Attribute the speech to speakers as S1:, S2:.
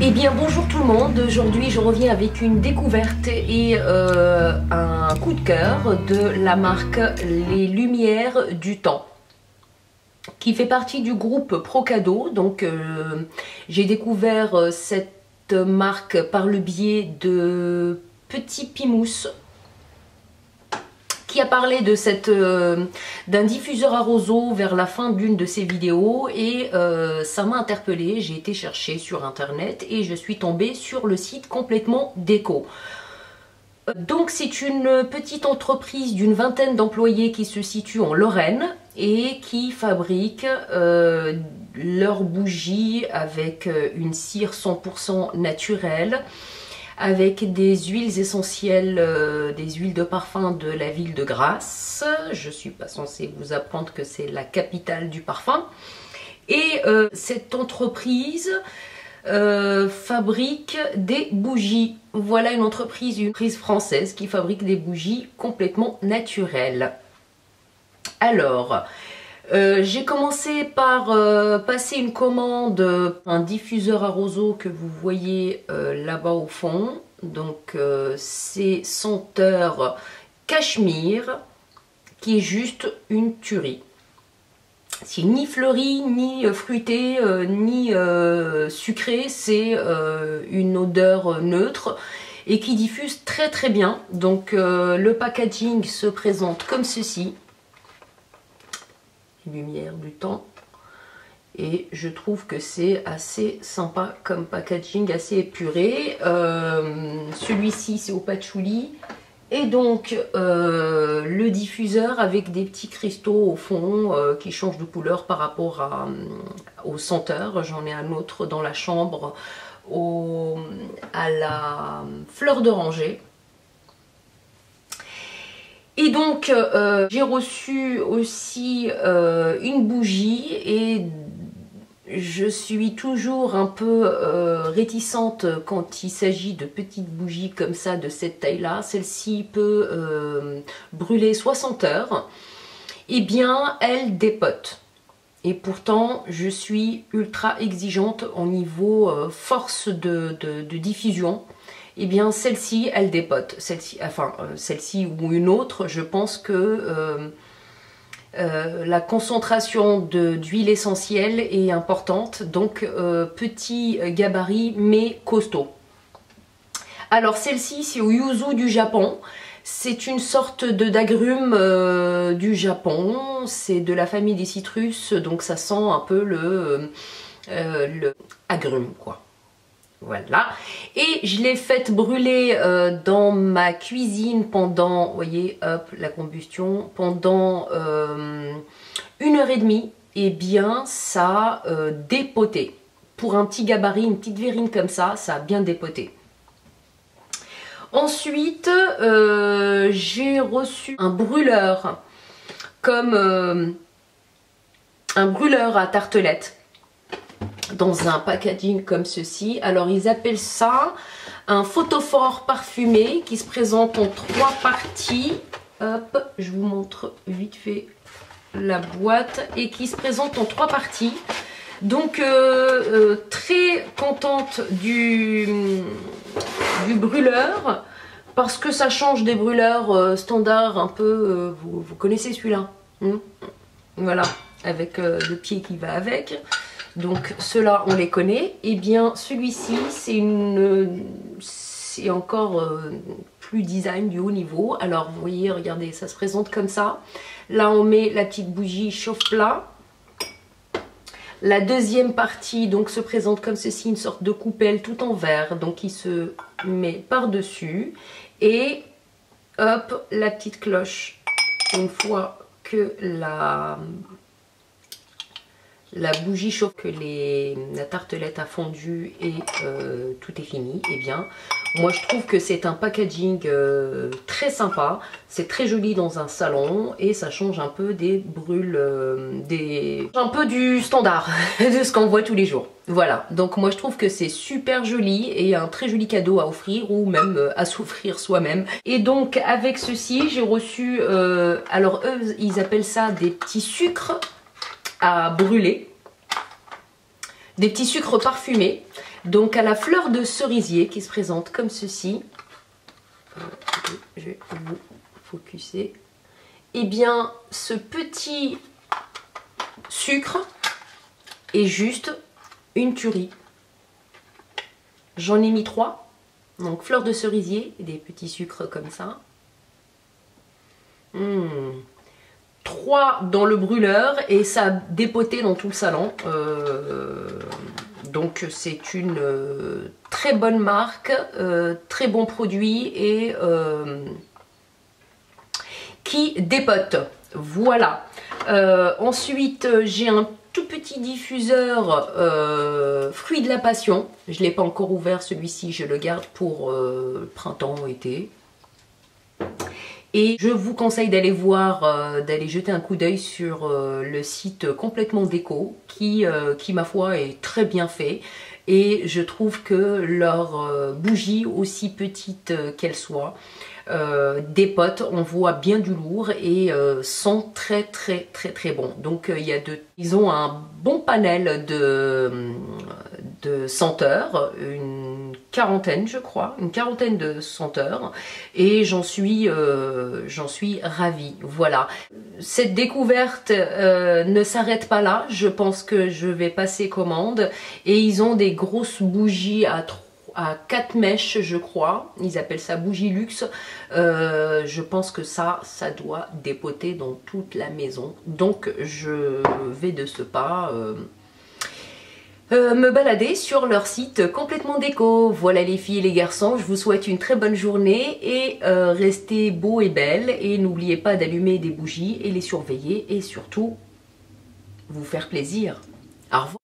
S1: Eh bien bonjour tout le monde, aujourd'hui je reviens avec une découverte et un coup de cœur de la marque Les Lumières du Temps, qui fait partie du groupe Procado. Donc j'ai découvert cette marque par le biais de Petit Pimousse, qui a parlé de d'un diffuseur à roseau vers la fin d'une de ses vidéos et ça m'a interpellée. J'ai été chercher sur internet et je suis tombée sur le site complètement déco. Donc c'est une petite entreprise d'une vingtaine d'employés qui se situe en Lorraine et qui fabrique leurs bougies avec une cire 100% naturelle, avec des huiles essentielles, des huiles de parfum de la ville de Grasse. Je ne suis pas censée vous apprendre que c'est la capitale du parfum. Et cette entreprise fabrique des bougies. Voilà une entreprise française qui fabrique des bougies complètement naturelles. Alors, j'ai commencé par passer une commande, un diffuseur à roseau que vous voyez là-bas au fond. Donc c'est senteur cachemire, qui est juste une tuerie. C'est ni fleuri, ni fruité, ni sucré, c'est une odeur neutre et qui diffuse très très bien. Donc le packaging se présente comme ceci. Lumière du Temps, et je trouve que c'est assez sympa comme packaging, assez épuré. Celui-ci c'est au patchouli, et donc le diffuseur avec des petits cristaux au fond qui changent de couleur par rapport au senteur. J'en ai un autre dans la chambre à la fleur d'oranger. Et donc j'ai reçu aussi une bougie, et je suis toujours un peu réticente quand il s'agit de petites bougies comme ça, de cette taille là. Celle-ci peut brûler 60 heures. Et bien elle dépote. Et pourtant je suis ultra exigeante au niveau force de diffusion. Et bien celle-ci elle dépote, celle-ci ou une autre. Je pense que la concentration d'huile essentielle est importante, donc petit gabarit mais costaud. Alors celle-ci c'est au yuzu du Japon, c'est une sorte d'agrume du Japon, c'est de la famille des citrus, donc ça sent un peu le agrume quoi. Voilà, et je l'ai faite brûler dans ma cuisine pendant, vous voyez, hop, la combustion, pendant 1h30, et bien ça a dépoté. Pour un petit gabarit, une petite verrine comme ça a bien dépoté. Ensuite, j'ai reçu un brûleur, comme un brûleur à tartelettes, dans un packaging comme ceci. Alors ils appellent ça un photophore parfumé, qui se présente en 3 parties. Hop, je vous montre vite fait la boîte, et qui se présente en 3 parties. Donc très contente du brûleur, parce que ça change des brûleurs standards un peu, vous connaissez celui-là, voilà, avec le pied qui va avec. Donc ceux-là on les connaît. Et bien celui-ci c'est encore plus design du haut niveau. Alors vous voyez, regardez, ça se présente comme ça. Là on met la petite bougie chauffe-plat. La deuxième partie donc se présente comme ceci, une sorte de coupelle tout en verre, donc qui se met par-dessus. Et hop, la petite cloche, une fois que la bougie chauffe, que la tartelette a fondu et tout est fini, et bien moi je trouve que c'est un packaging très sympa. C'est très joli dans un salon, et ça change un peu des brûles, un peu du standard de ce qu'on voit tous les jours. Voilà, donc moi je trouve que c'est super joli et un très joli cadeau à offrir, ou même à s'offrir soi-même. Et donc avec ceci j'ai reçu, alors eux ils appellent ça des petits sucres à brûler, des petits sucres parfumés. Donc à la fleur de cerisier qui se présente comme ceci. Je vais vous focuser. Et bien ce petit sucre est juste une tuerie. J'en ai mis 3. Donc fleur de cerisier, des petits sucres comme ça. 3 dans le brûleur et ça a dépoté dans tout le salon. Donc c'est une très bonne marque, très bon produit et qui dépote. Voilà. Ensuite j'ai un tout petit diffuseur fruits de la passion. Je ne l'ai pas encore ouvert celui-ci, je le garde pour printemps-été. Et je vous conseille d'aller voir, d'aller jeter un coup d'œil sur le site Complètement Déco qui ma foi est très bien fait. Et je trouve que leurs bougies, aussi petites qu'elles soient, dépotent, on voit bien du lourd et sont très bons. Donc ils ont un bon panel de senteurs, une quarantaine je crois, une quarantaine de senteurs et j'en suis ravie. Voilà, cette découverte ne s'arrête pas là, je pense que je vais passer commande et ils ont des grosses bougies à 4 mèches je crois, ils appellent ça bougie luxe. Je pense que ça doit dépoter dans toute la maison, donc je vais de ce pas me balader sur leur site Complètement Déco. Voilà les filles et les garçons, je vous souhaite une très bonne journée et restez beaux et belles et n'oubliez pas d'allumer des bougies et les surveiller et surtout vous faire plaisir. Au revoir.